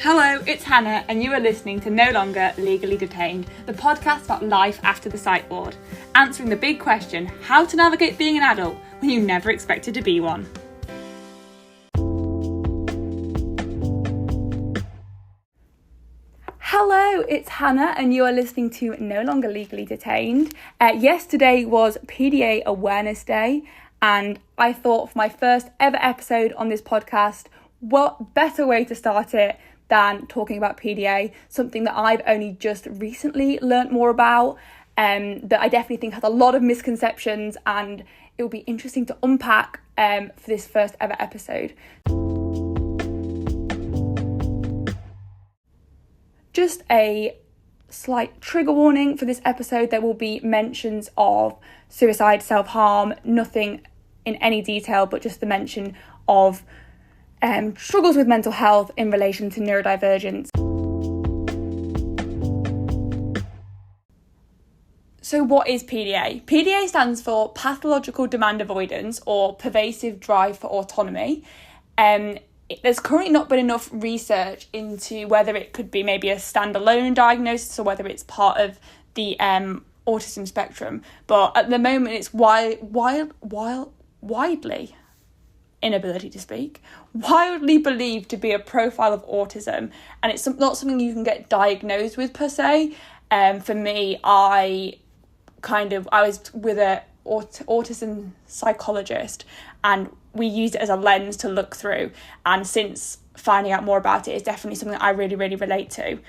Hello, it's Hannah, and you are listening to No Longer Legally Detained, the podcast about life after the psych ward, answering the big question, how to navigate being an adult when you never expected to be one. Hello, it's Hannah, and you are listening to No Longer Legally Detained. Yesterday was PDA Awareness Day, and I thought for my first ever episode on this podcast, what better way to start it than talking about PDA, something that I've only just recently learnt more about, that I definitely think has a lot of misconceptions, and it will be interesting to unpack for this first ever episode. Just a slight trigger warning for this episode, there will be mentions of suicide, self-harm, nothing in any detail, but just the mention of struggles with mental health in relation to neurodivergence. So what is PDA? PDA stands for Pathological Demand Avoidance, or Pervasive Drive for Autonomy. There's currently not been enough research into whether it could be maybe a standalone diagnosis or whether it's part of the autism spectrum. But at the moment, it's widely believed to be a profile of autism, and it's not something you can get diagnosed with per se. For me, I was with a autism psychologist, and we used it as a lens to look through, and since finding out more about it, it's definitely something that I really relate to.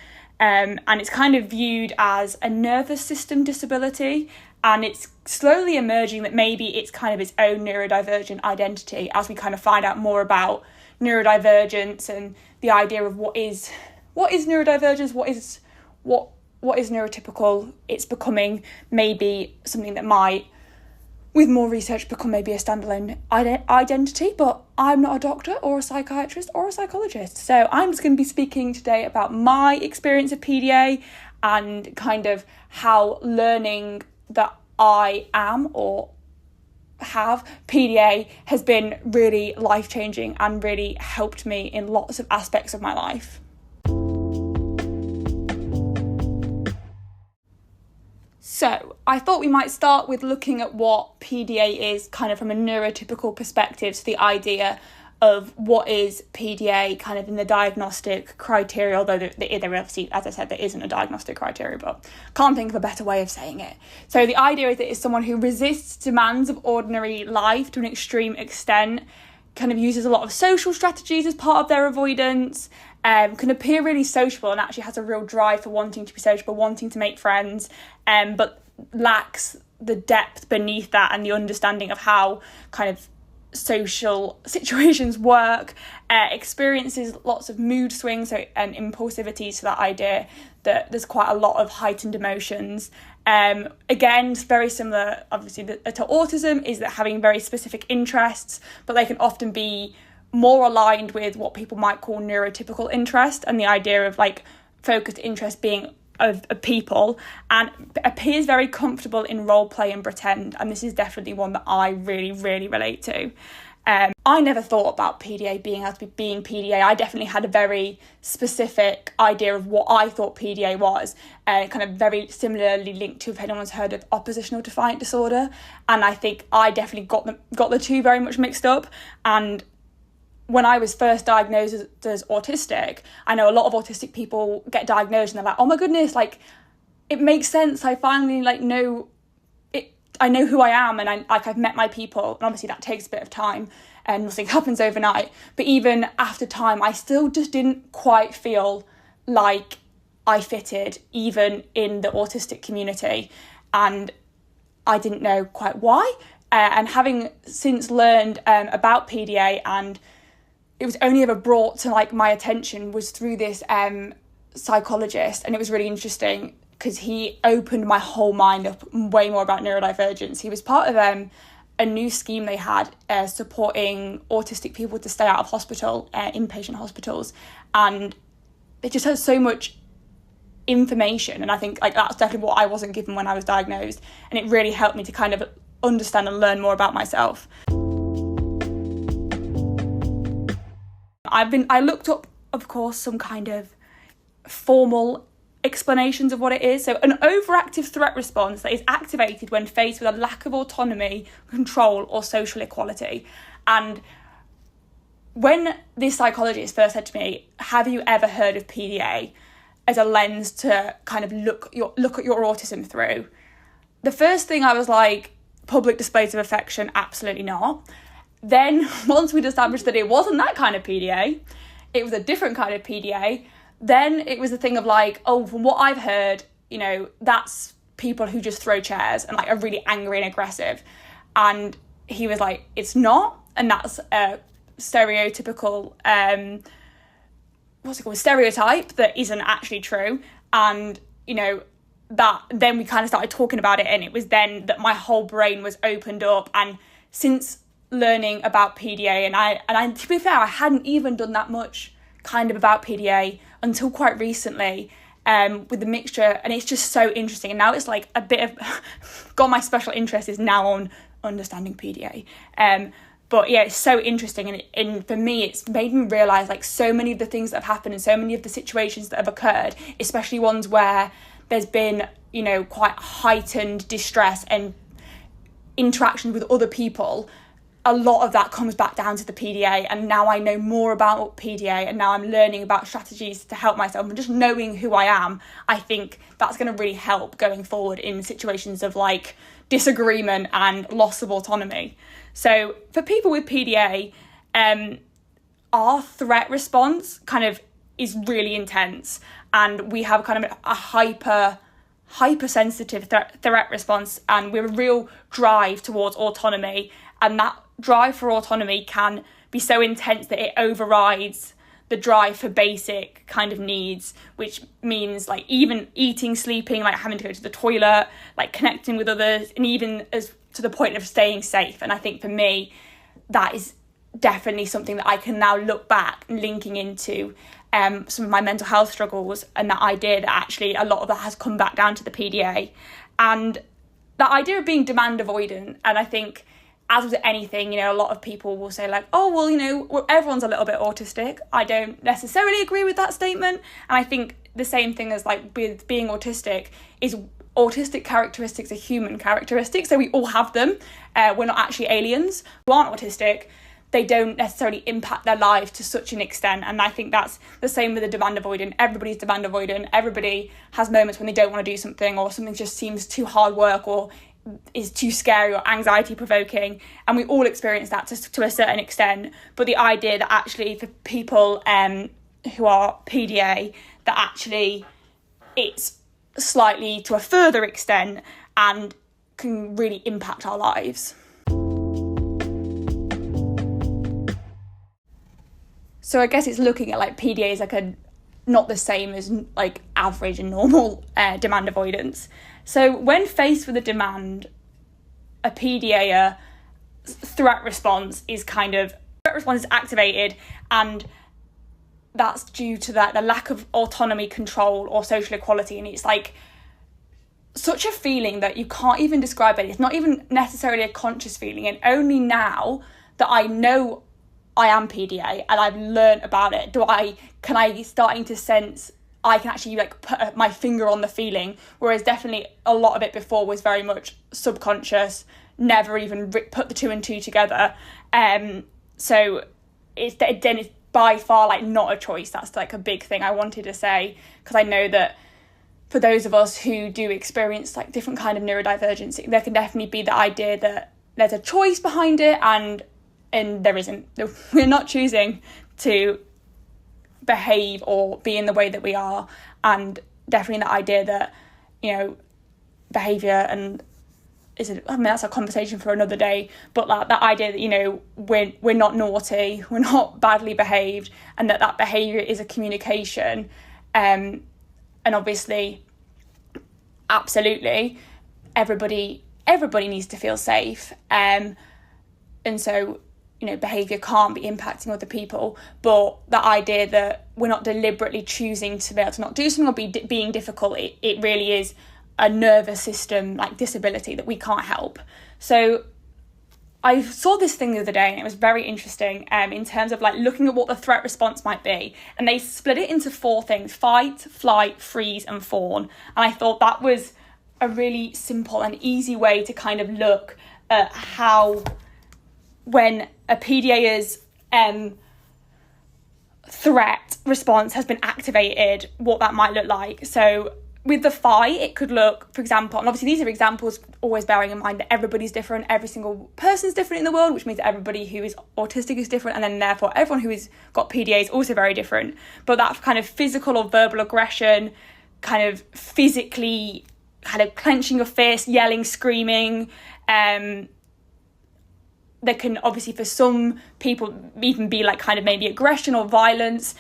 And it's kind of viewed as a nervous system disability, and it's slowly emerging that maybe it's kind of its own neurodivergent identity as we kind of find out more about neurodivergence and the idea of what is neurodivergence, what is neurotypical. It's becoming maybe something that might, with more research, become maybe a standalone identity, but I'm not a doctor or a psychiatrist or a psychologist. So I'm just going to be speaking today about my experience of PDA and kind of how learning that I am or have PDA has been really life-changing and really helped me in lots of aspects of my life. So I thought we might start with looking at what PDA is kind of from a neurotypical perspective, so the idea of what is PDA kind of in the diagnostic criteria, although there obviously, as I said, there isn't a diagnostic criteria, but can't think of a better way of saying it. So the idea is that it's someone who resists demands of ordinary life to an extreme extent, kind of uses a lot of social strategies as part of their avoidance, can appear really sociable and actually has a real drive for wanting to be sociable, wanting to make friends, but lacks the depth beneath that and the understanding of how kind of social situations work, experiences lots of mood swings and impulsivity, so that idea that there's quite a lot of heightened emotions. Again, very similar obviously to autism, is that having very specific interests, but they can often be more aligned with what people might call neurotypical interest, and the idea of like focused interest being of people, and appears very comfortable in role play and pretend, and this is definitely one that I really relate to. I never thought about PDA being PDA. I definitely had a very specific idea of what I thought PDA was, kind of very similarly linked to, if anyone's heard of oppositional defiant disorder, and I think I definitely got the two very much mixed up. And when I was first diagnosed as autistic, I know a lot of autistic people get diagnosed and they're like, oh my goodness, like, it makes sense. I finally know it. I know who I am, and I've met my people. And obviously that takes a bit of time and nothing happens overnight. But even after time, I still just didn't quite feel like I fitted, even in the autistic community. And I didn't know quite why. And having since learned about PDA, and it was only ever brought to like my attention was through this psychologist, and it was really interesting because he opened my whole mind up way more about neurodivergence. He was part of a new scheme they had supporting autistic people to stay out of hospital, inpatient hospitals, and it just has so much information, and I think like that's definitely what I wasn't given when I was diagnosed, and it really helped me to kind of understand and learn more about myself. I looked up of course, some kind of formal explanations of what it is. So an overactive threat response that is activated when faced with a lack of autonomy, control, or social equality. And when this psychologist first said to me, have you ever heard of PDA as a lens to kind of look at your autism through? The first thing I was like, public displays of affection, absolutely not. Then once we'd established that it wasn't that kind of PDA, it was a different kind of PDA, then it was a thing of like, oh, from what I've heard, you know, that's people who just throw chairs and like are really angry and aggressive. And he was like, it's not, and that's a stereotypical stereotype that isn't actually true. And you know, that then we kind of started talking about it, and it was then that my whole brain was opened up. And since learning about PDA, and I to be fair, I hadn't even done that much kind of about PDA until quite recently, with the mixture, and it's just so interesting. And now it's like a bit of my special interest is now on understanding PDA. But yeah, it's so interesting, and for me, it's made me realise like so many of the things that have happened and so many of the situations that have occurred, especially ones where there's been, you know, quite heightened distress and interaction with other people. A lot of that comes back down to the PDA, and now I know more about PDA, and now I'm learning about strategies to help myself, and just knowing who I am, I think that's going to really help going forward in situations of like disagreement and loss of autonomy. So for people with PDA, our threat response kind of is really intense, and we have kind of a hypersensitive threat response, and we have a real drive towards autonomy, and that drive for autonomy can be so intense that it overrides the drive for basic kind of needs, which means like even eating, sleeping, like having to go to the toilet, like connecting with others, and even as to the point of staying safe. And I think for me, that is definitely something that I can now look back linking into some of my mental health struggles, and that idea that actually a lot of that has come back down to the PDA, and that idea of being demand avoidant. And I think, as with anything, you know, a lot of people will say like, oh, well, you know, everyone's a little bit autistic. I don't necessarily agree with that statement. And I think the same thing as like with being autistic is autistic characteristics are human characteristics. So we all have them. We're not actually aliens who aren't autistic. They don't necessarily impact their life to such an extent. And I think that's the same with the demand avoidant. Everybody's demand avoidant. Everybody has moments when they don't want to do something, or something just seems too hard work, or is too scary or anxiety provoking, and we all experience that to a certain extent. But the idea that actually for people who are PDA, that actually it's slightly to a further extent and can really impact our lives. So I guess it's looking at like PDA as like not the same as like average and normal demand avoidance. So when faced with a demand, a PDA threat response is activated, and that's due to the lack of autonomy, control, or social equality. And it's like such a feeling that you can't even describe it. It's not even necessarily a conscious feeling. And only now that I know I am PDA and I've learned about it, can I starting to sense I can actually like put my finger on the feeling, whereas definitely a lot of it before was very much subconscious, never even put the two and two together. So it's by far like not a choice. That's like a big thing I wanted to say, because I know that for those of us who do experience like different kind of neurodivergency, there can definitely be the idea that there's a choice behind it, and there isn't. We're not choosing to behave or be in the way that we are. And definitely the idea that, you know, behaviour and that's a conversation for another day, but that idea that, you know, we're not naughty, we're not badly behaved, and that behaviour is a communication, and obviously absolutely everybody needs to feel safe, and so, you know, behaviour can't be impacting other people, but the idea that we're not deliberately choosing to be able to not do something or being difficult, it really is a nervous system like disability that we can't help. So I saw this thing the other day and it was very interesting in terms of like looking at what the threat response might be. And they split it into 4 things: fight, flight, freeze and fawn. And I thought that was a really simple and easy way to kind of look at how, when a PDA's threat response has been activated, what that might look like. So with the fight, it could look, for example, and obviously these are examples, always bearing in mind that everybody's different, every single person's different in the world, which means that everybody who is autistic is different, and then therefore everyone who has got PDA is also very different. But that kind of physical or verbal aggression, kind of physically kind of clenching your fist, yelling, screaming, there can obviously for some people even be like kind of maybe aggression or violence.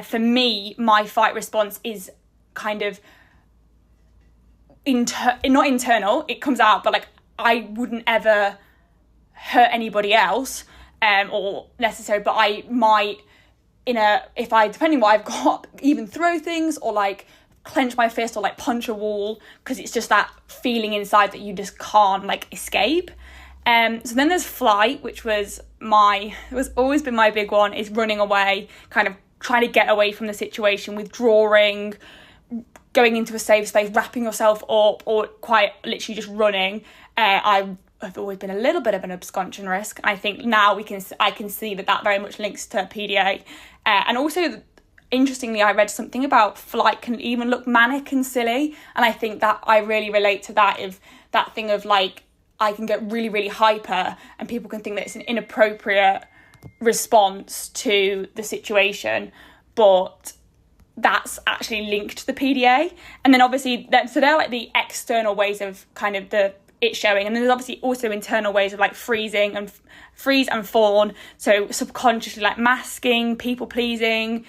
For me, my fight response is kind of not internal, it comes out, but like I wouldn't ever hurt anybody else or necessarily, but I might depending what I've got, even throw things or like clench my fist or like punch a wall, because it's just that feeling inside that you just can't like escape. So then there's flight, which was always been my big one, is running away, kind of trying to get away from the situation, withdrawing, going into a safe space, wrapping yourself up, or quite literally just running. I've always been a little bit of an absconsion risk. I think now I can see that very much links to PDA. And also, interestingly, I read something about flight can even look manic and silly. And I think that I really relate to that, if that thing of like, I can get really, really hyper and people can think that it's an inappropriate response to the situation, but that's actually linked to the PDA. And then obviously so they're like the external ways of kind of it showing, and then there's obviously also internal ways of like freeze and fawn. So subconsciously like masking, people pleasing,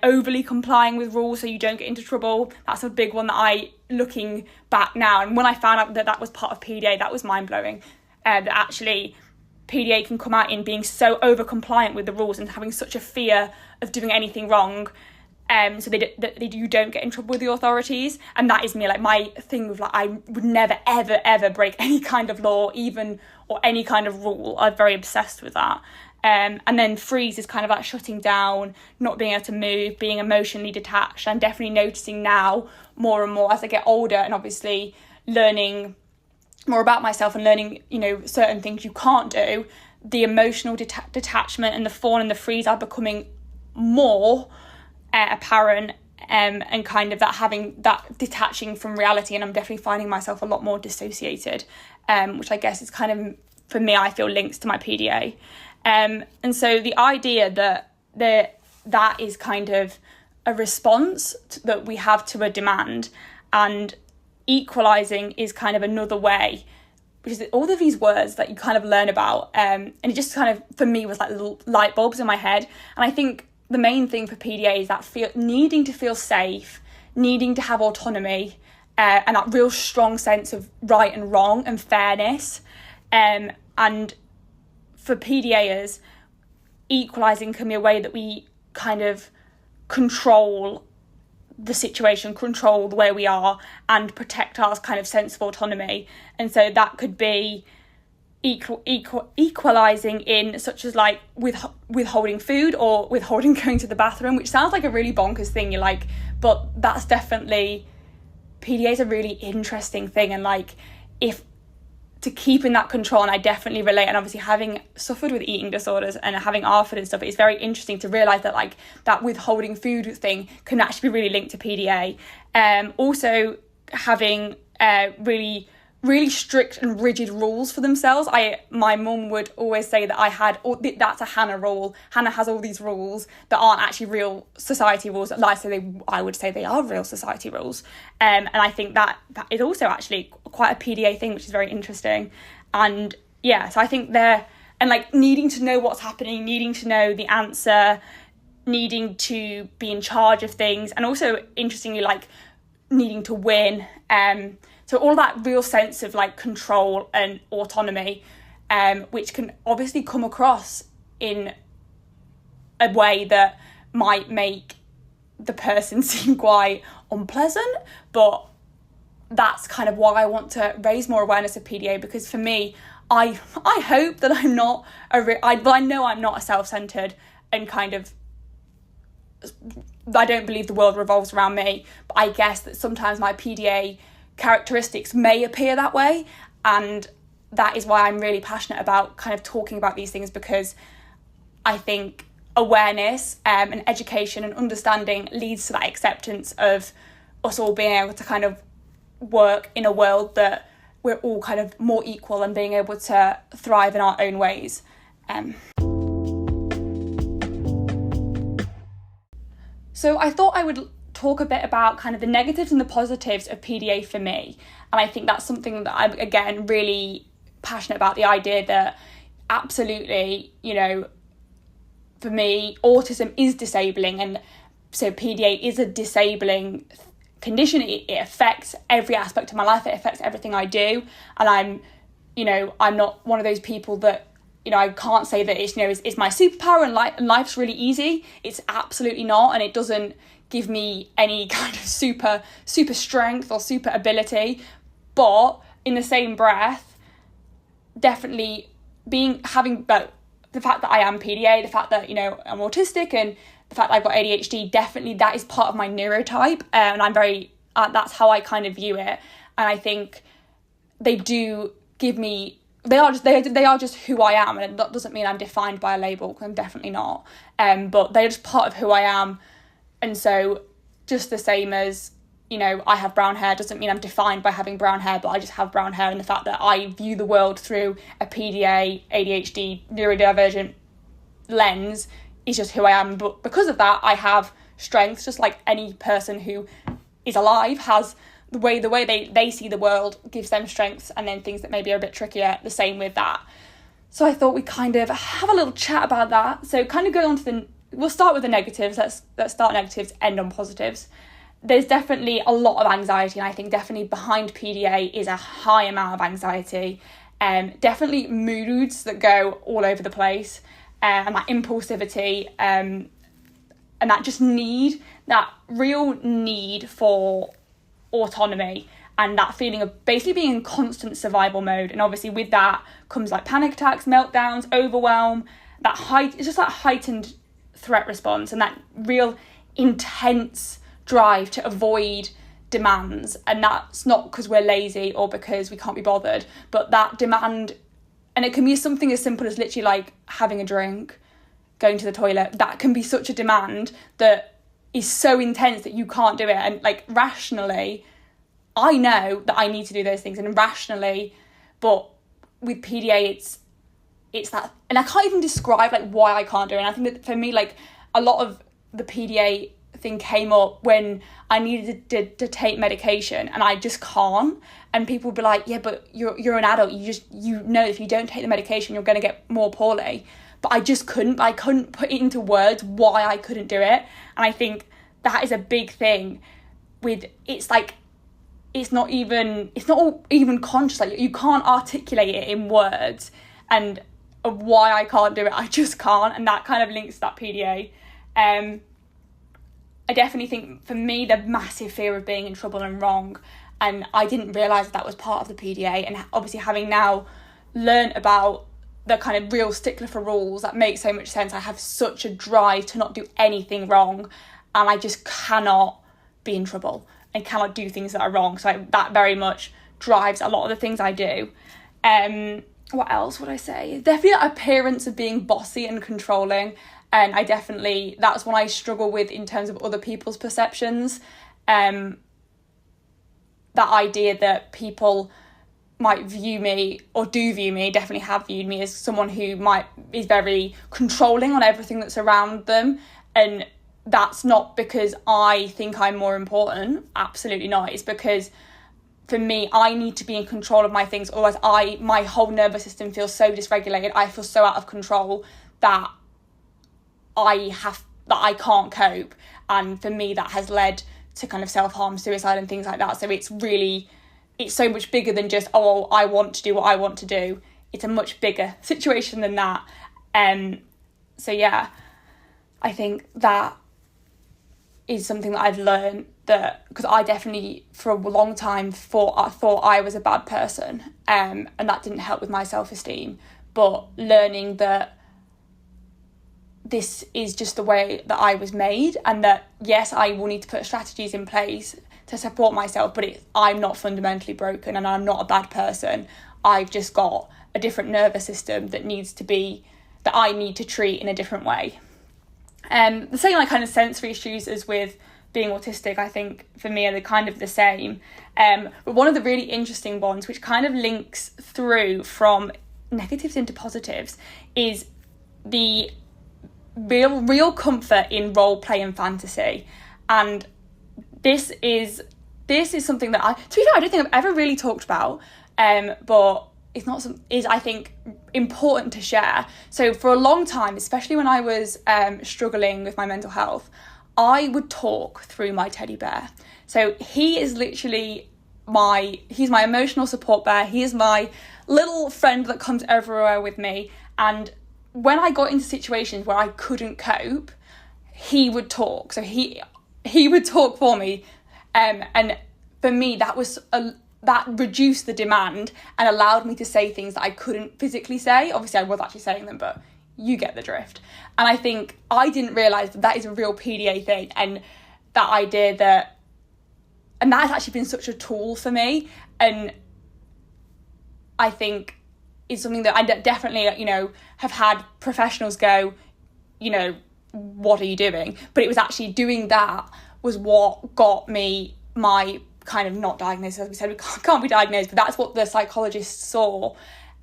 overly complying with rules so you don't get into trouble. That's a big one that looking back now, and when I found out that was part of PDA, that was mind-blowing. That actually PDA can come out in being so over compliant with the rules and having such a fear of doing anything wrong, so you don't get in trouble with the authorities. And that is me, like my thing with like, I would never ever ever break any kind of law, even, or any kind of rule. I'm very obsessed with that. And then freeze is kind of like shutting down, not being able to move, being emotionally detached. I'm definitely noticing now more and more as I get older, and obviously learning more about myself and learning, certain things you can't do. The emotional detachment and the fawn and the freeze are becoming more apparent, and kind of that having that detaching from reality. And I'm definitely finding myself a lot more dissociated, which I guess is kind of, for me, I feel links to my PDA. And so the idea that is kind of a response that we have to a demand, and equalising is kind of another way, which is all of these words that you kind of learn about. And it just kind of, for me, was like little light bulbs in my head. And I think the main thing for PDA is that needing to feel safe, needing to have autonomy, and that real strong sense of right and wrong and fairness. And for PDAers, equalising can be a way that we kind of control the situation, control where we are, and protect our kind of sense of autonomy. And so that could be equalising in such as like withholding food or withholding going to the bathroom, which sounds like a really bonkers thing. You're like, but that's definitely, PDA is a really interesting thing. And like, if to keep in that control, and I definitely relate, and obviously having suffered with eating disorders and having ARFID and stuff, it's very interesting to realise that like that withholding food thing can actually be really linked to PDA. Also having really strict and rigid rules for themselves. My mum would always say that that's a Hannah rule. Hannah has all these rules that aren't actually real society rules. I would say they are real society rules. And I think that is also actually quite a PDA thing, which is very interesting. And yeah, so I think and like needing to know what's happening, needing to know the answer, needing to be in charge of things, and also interestingly like needing to win. So all that real sense of like control and autonomy, which can obviously come across in a way that might make the person seem quite unpleasant, but that's kind of why I want to raise more awareness of PDA, because for me, I hope that I'm not I know I'm not a self-centered and kind of, I don't believe the world revolves around me, but I guess that sometimes my PDA characteristics may appear that way, and that is why I'm really passionate about kind of talking about these things, because I think awareness and education and understanding leads to that acceptance of us all being able to kind of work in a world that we're all kind of more equal and being able to thrive in our own ways. So I thought I would talk a bit about kind of the negatives and the positives of PDA for me. And I think that's something that I'm, again, really passionate about, the idea that absolutely, you know, for me, autism is disabling, and so PDA is a disabling condition. It affects every aspect of my life. It affects everything I do, and I'm not one of those people that, you know, I can't say that it's, you know, it's my superpower and life's really easy. It's absolutely not, and it doesn't give me any kind of super strength or super ability. But in the same breath, definitely the fact that I am PDA, the fact that, you know, I'm autistic, and the fact that I've got ADHD, definitely that is part of my neurotype, and I'm very, that's how I kind of view it. And I think they do give me, they are just who I am, and that doesn't mean I'm defined by a label, because I'm definitely not, but they're just part of who I am. And so just the same as, you know, I have brown hair doesn't mean I'm defined by having brown hair, but I just have brown hair, and the fact that I view the world through a PDA, ADHD, neurodivergent lens is just who I am. But because of that, I have strengths, just like any person who is alive has the way they see the world gives them strengths, and then things that maybe are a bit trickier, the same with that. So I thought we'd kind of have a little chat about that. So kind of going on to we'll start with the negatives. Let's start negatives, end on positives. There's definitely a lot of anxiety, and I think definitely behind PDA is a high amount of anxiety. Definitely moods that go all over the place, and that impulsivity, and that real need for autonomy, and that feeling of basically being in constant survival mode. And obviously with that comes like panic attacks, meltdowns, overwhelm, it's just that heightened threat response, and that real intense drive to avoid demands. And that's not because we're lazy or because we can't be bothered, but that demand, and it can be something as simple as literally like having a drink, going to the toilet. That can be such a demand that is so intense that you can't do it. And like rationally, I know that I need to do those things, and rationally, but with PDA it's that, and I can't even describe like why I can't do it. And I think that for me, like a lot of the PDA thing came up when I needed to take medication, and I just can't. And people would be like, yeah, but you're an adult, you know if you don't take the medication you're going to get more poorly. But I just couldn't put it into words why I couldn't do it. And I think that is a big thing with, it's like it's not even conscious, like you can't articulate it in words and of why I can't do it. I just can't, and that kind of links to that PDA. I definitely think for me the massive fear of being in trouble and wrong, and I didn't realise that was part of the PDA. And obviously having now learnt about the kind of real stickler for rules, that makes so much sense. I have such a drive to not do anything wrong, and I just cannot be in trouble and cannot do things that are wrong. So that very much drives a lot of the things I do. What else would I say? Definitely that appearance of being bossy and controlling. And that's one I struggle with in terms of other people's perceptions. That idea that people might view me, or do view me, definitely have viewed me as someone who is very controlling on everything that's around them. And that's not because I think I'm more important. Absolutely not. It's because for me, I need to be in control of my things. Otherwise, my whole nervous system feels so dysregulated. I feel so out of control that I can't cope. And for me, that has led to kind of self-harm, suicide and things like that. So it's so much bigger than just, I want to do what I want to do. It's a much bigger situation than that. So yeah, I think that is something that I've learned, that because I definitely for a long time thought I was a bad person, and that didn't help with my self-esteem. But learning that this is just the way that I was made, and that yes, I will need to put strategies in place to support myself, but I'm not fundamentally broken and I'm not a bad person. I've just got a different nervous system that I need to treat in a different way. The same like kind of sensory issues as with being autistic, I think for me are kind of the same. But one of the really interesting ones, which kind of links through from negatives into positives, is the real comfort in role play and fantasy. And this is something that to be fair, I don't think I've ever really talked about, but it's not is I think important to share. So for a long time, especially when I was struggling with my mental health, I would talk through my teddy bear. So he is literally he's my emotional support bear. He is my little friend that comes everywhere with me. And when I got into situations where I couldn't cope, he would talk. So he would talk for me, and for me that reduced the demand and allowed me to say things that I couldn't physically say. Obviously I was actually saying them, but you get the drift. And I think I didn't realise that is a real PDA thing, and that idea that has actually been such a tool for me, and I think is something that I definitely, have had professionals go, what are you doing? But it was actually doing that was what got me my kind of not diagnosed, as we said, we can't be diagnosed, but that's what the psychologist saw,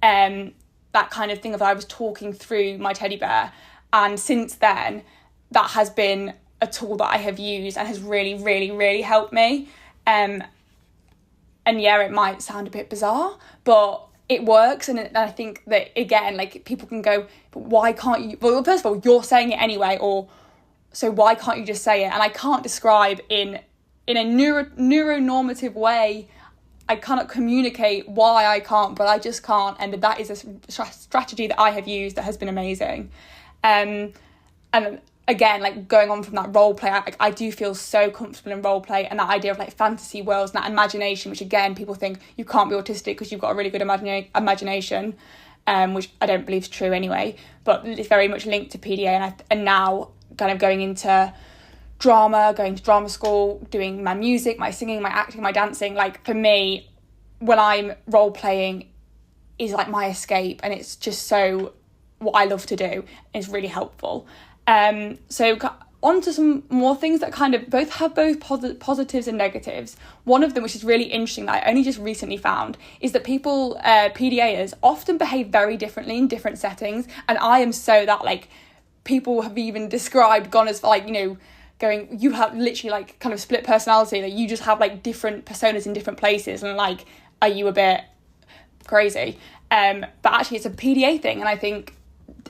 that kind of thing of I was talking through my teddy bear. And since then, that has been a tool that I have used and has really, really, really helped me. And yeah, it might sound a bit bizarre, but it works. And I think that, again, like people can go, but why can't you? Well, first of all, you're saying it anyway, or so why can't you just say it? And I can't describe in a neuronormative way, I cannot communicate why I can't, but I just can't. And that is a strategy that I have used that has been amazing. And again, like going on from that role play, I do feel so comfortable in role play, and that idea of like fantasy worlds and that imagination, which again, people think you can't be autistic because you've got a really good imagination, which I don't believe is true anyway, but it's very much linked to PDA. And now kind of going into drama, going to drama school, doing my music, my singing, my acting, my dancing, like for me, when I'm role playing is like my escape, and it's just so what I love to do. It's really helpful. So on to some more things that kind of have both positives and negatives. One of them, which is really interesting, that I only just recently found, is that people, PDAers, often behave very differently in different settings. And I am so that, like, people have even gone as far, like, going, you have literally like kind of split personality, that you just have like different personas in different places, and like, are you a bit crazy? But actually it's a PDA thing, and I think,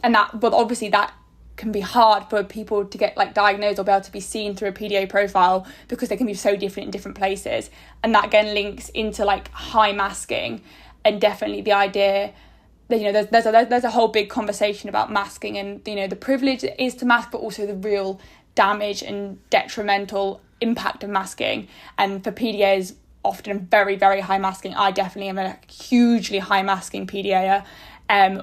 but obviously that can be hard for people to get like diagnosed or be able to be seen through a PDA profile, because they can be so different in different places. And that again links into like high masking, and definitely the idea that, there's a whole big conversation about masking, and, the privilege that is to mask, but also the real damage and detrimental impact of masking. And for PDAs, often very, very high masking. I definitely am a hugely high masking PDA,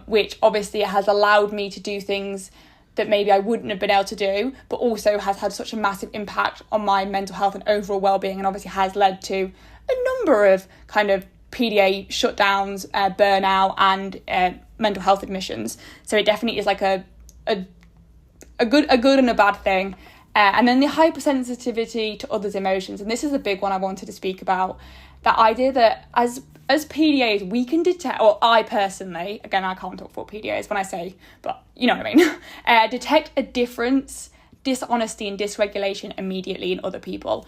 which obviously has allowed me to do things that maybe I wouldn't have been able to do, but also has had such a massive impact on my mental health and overall well-being, and obviously has led to a number of kind of PDA shutdowns, burnout, and mental health admissions. So it definitely is like a good and a bad thing. And then the hypersensitivity to others' emotions, and this is a big one I wanted to speak about. That idea that as PDAs we can detect, or I personally, again I can't talk for PDAs when I say, but you know what I mean, detect a difference, dishonesty and dysregulation immediately in other people.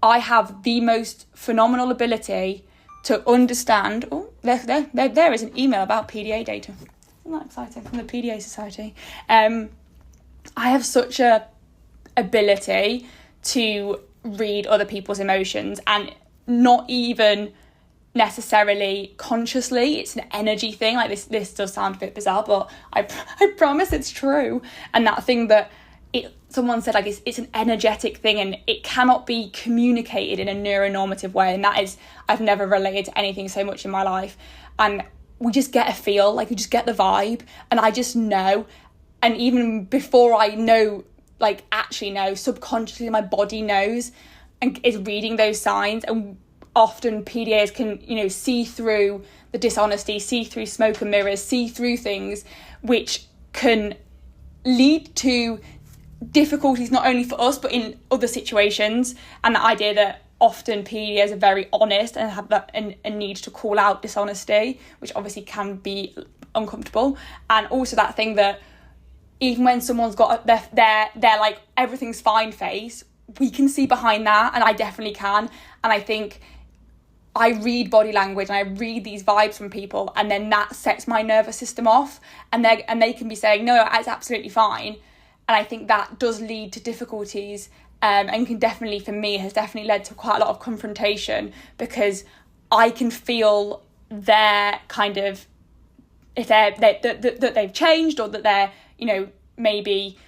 I have the most phenomenal ability to understand. Oh, there is an email about PDA data. Isn't that exciting? From the PDA Society. I have such a ability to read other people's emotions, and not even necessarily consciously. It's an energy thing. Like this does sound a bit bizarre, but I promise it's true. And that thing that someone said like it's an energetic thing and it cannot be communicated in a neuronormative way, and that is, I've never related to anything so much in my life. And we just get a feel, like we just get the vibe, and I just know. And even before I know, like actually know, subconsciously my body knows and is reading those signs. And often PDAs can, you know, see through the dishonesty, see through smoke and mirrors, see through things which can lead to difficulties not only for us but in other situations. And the idea that often PDAs are very honest and have that a need to call out dishonesty, which obviously can be uncomfortable. And also that thing that even when someone's got their like everything's fine face, we can see behind that, and I definitely can. And I think I read body language and I read these vibes from people, and then that sets my nervous system off, and they can be saying, no, it's absolutely fine. And I think that does lead to difficulties, and can definitely, for me, has definitely led to quite a lot of confrontation, because I can feel their kind of, if that they've changed, or that they're, you know, maybe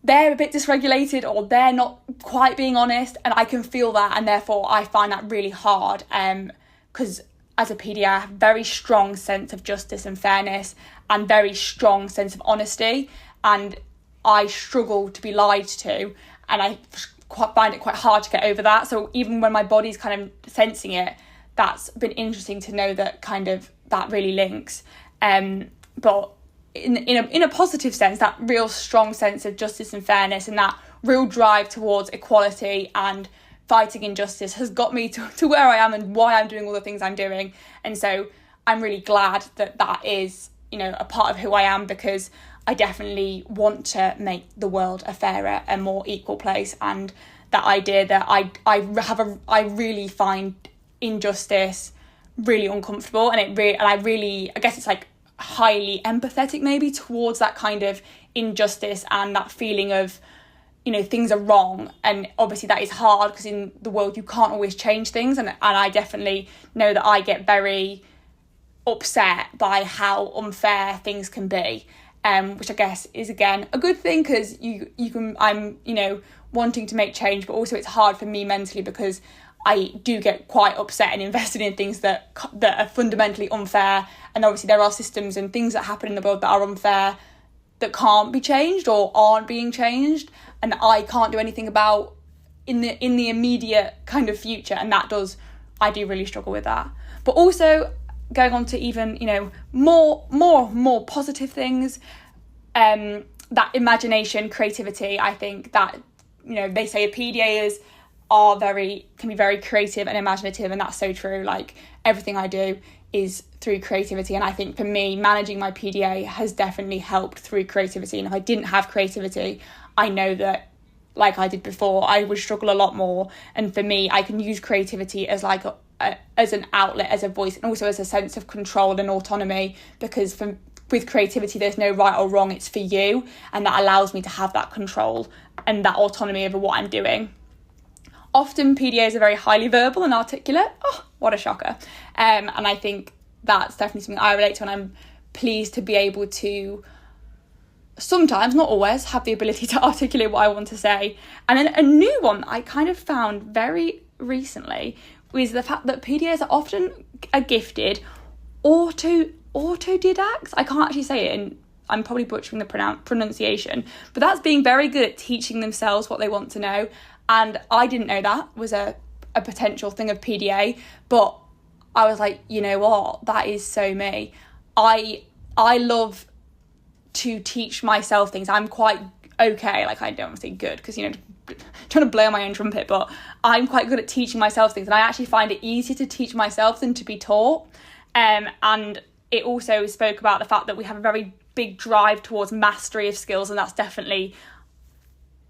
they're a bit dysregulated, or they're not quite being honest, and I can feel that, and therefore I find that really hard, because as a PDA I have a very strong sense of justice and fairness, and very strong sense of honesty, and I struggle to be lied to, and I find it quite hard to get over that. So even when my body's kind of sensing it, that's been interesting to know that kind of that really links, but in a positive sense, that real strong sense of justice and fairness, and that real drive towards equality and fighting injustice has got me to where I am and why I'm doing all the things I'm doing. And so I'm really glad that is, you know, a part of who I am, because I definitely want to make the world a fairer and more equal place. And that idea that I really find injustice really uncomfortable, and I guess it's like highly empathetic maybe towards that kind of injustice and that feeling of, you know, things are wrong. And obviously that is hard, because in the world you can't always change things, and I definitely know that I get very upset by how unfair things can be, which I guess is again a good thing, because I'm, you know, wanting to make change, but also it's hard for me mentally, because I do get quite upset and invested in things that are fundamentally unfair. And obviously there are systems and things that happen in the world that are unfair, that can't be changed or aren't being changed, and I can't do anything about in the immediate kind of future. And I do really struggle with that. But also going on to even, you know, more positive things, that imagination, creativity. I think that, you know, they say PDAs can be very creative and imaginative, and that's so true. Like everything I do is through creativity, and I think for me managing my PDA has definitely helped through creativity. And if I didn't have creativity, I know that, like I did before, I would struggle a lot more. And for me, I can use creativity as like as an outlet, as a voice, and also as a sense of control and autonomy, because with creativity there's no right or wrong, it's for you, and that allows me to have that control and that autonomy over what I'm doing. Often PDAs are very highly verbal and articulate. Oh, what a shocker. And I think that's definitely something I relate to, and I'm pleased to be able to sometimes, not always, have the ability to articulate what I want to say. And then a new one I kind of found very recently was the fact that PDAs are often gifted autodidacts. I can't actually say it, and I'm probably butchering the pronunciation, but that's being very good at teaching themselves what they want to know. And I didn't know that was a potential thing of PDA, but I was like, you know what, that is so me. I love to teach myself things. I'm quite okay, like I don't want to say good, because, you know, trying to blow my own trumpet, but I'm quite good at teaching myself things, and I actually find it easier to teach myself than to be taught. And it also spoke about the fact that we have a very big drive towards mastery of skills, and that's definitely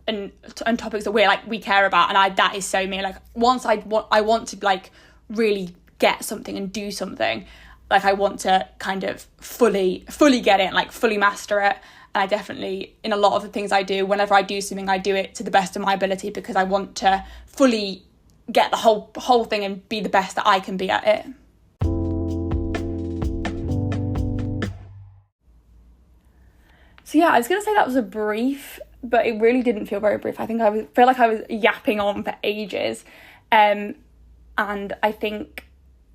and topics that we care about, and that is so me. Like once I want to like really get something and do something, like I want to kind of fully get it, like fully master it. And I definitely, in a lot of the things I do, whenever I do something, I do it to the best of my ability, because I want to fully get the whole thing and be the best that I can be at it. So yeah, I was going to say that was a brief but it really didn't feel very brief. I think feel like I was yapping on for ages. And I think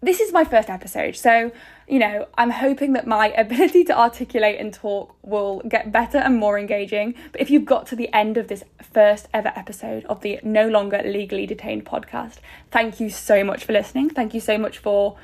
this is my first episode, so, you know, I'm hoping that my ability to articulate and talk will get better and more engaging. But if you've got to the end of this first ever episode of the No Longer Legally Detained podcast, thank you so much for listening. Thank you so much for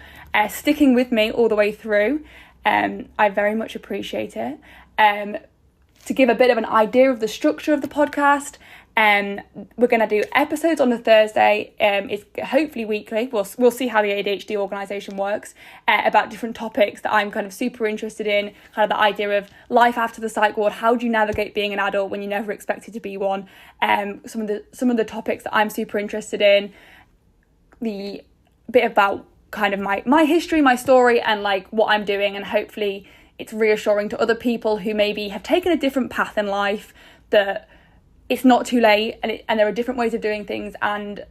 sticking with me all the way through. I very much appreciate it. To give a bit of an idea of the structure of the podcast, we're going to do episodes on a Thursday. It's hopefully weekly. We'll see how the ADHD organisation works, about different topics that I'm kind of super interested in, kind of the idea of life after the psych ward. How do you navigate being an adult when you never expected to be one? Some of the topics that I'm super interested in, the bit about kind of my history, my story, and like what I'm doing, and hopefully it's reassuring to other people who maybe have taken a different path in life, that it's not too late, and there are different ways of doing things, and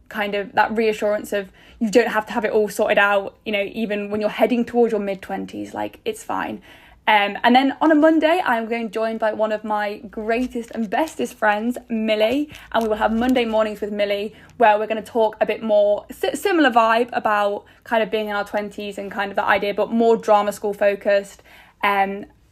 kind of that reassurance of you don't have to have it all sorted out, you know, even when you're heading towards your mid-20s, like, it's fine. And then on a Monday, I'm going joined by one of my greatest and bestest friends, Millie, and we will have Monday mornings with Millie, where we're going to talk a bit more similar vibe about kind of being in our 20s and kind of that idea, but more drama school focused.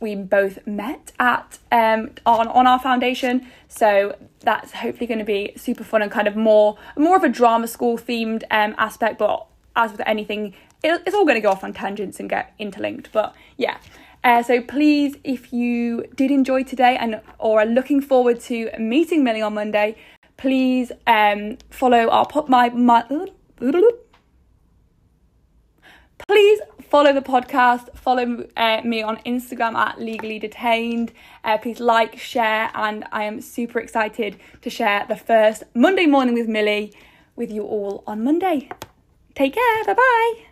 We both met at on our foundation, so that's hopefully going to be super fun and kind of more of a drama school themed aspect. But as with anything, it's all going to go off on tangents and get interlinked. But yeah, so please, if you did enjoy today or are looking forward to meeting Millie on Monday, please follow Please follow the podcast, follow me on Instagram at Legally Detained. Please like, share, and I am super excited to share the first Monday morning with Millie with you all on Monday. Take care, bye-bye.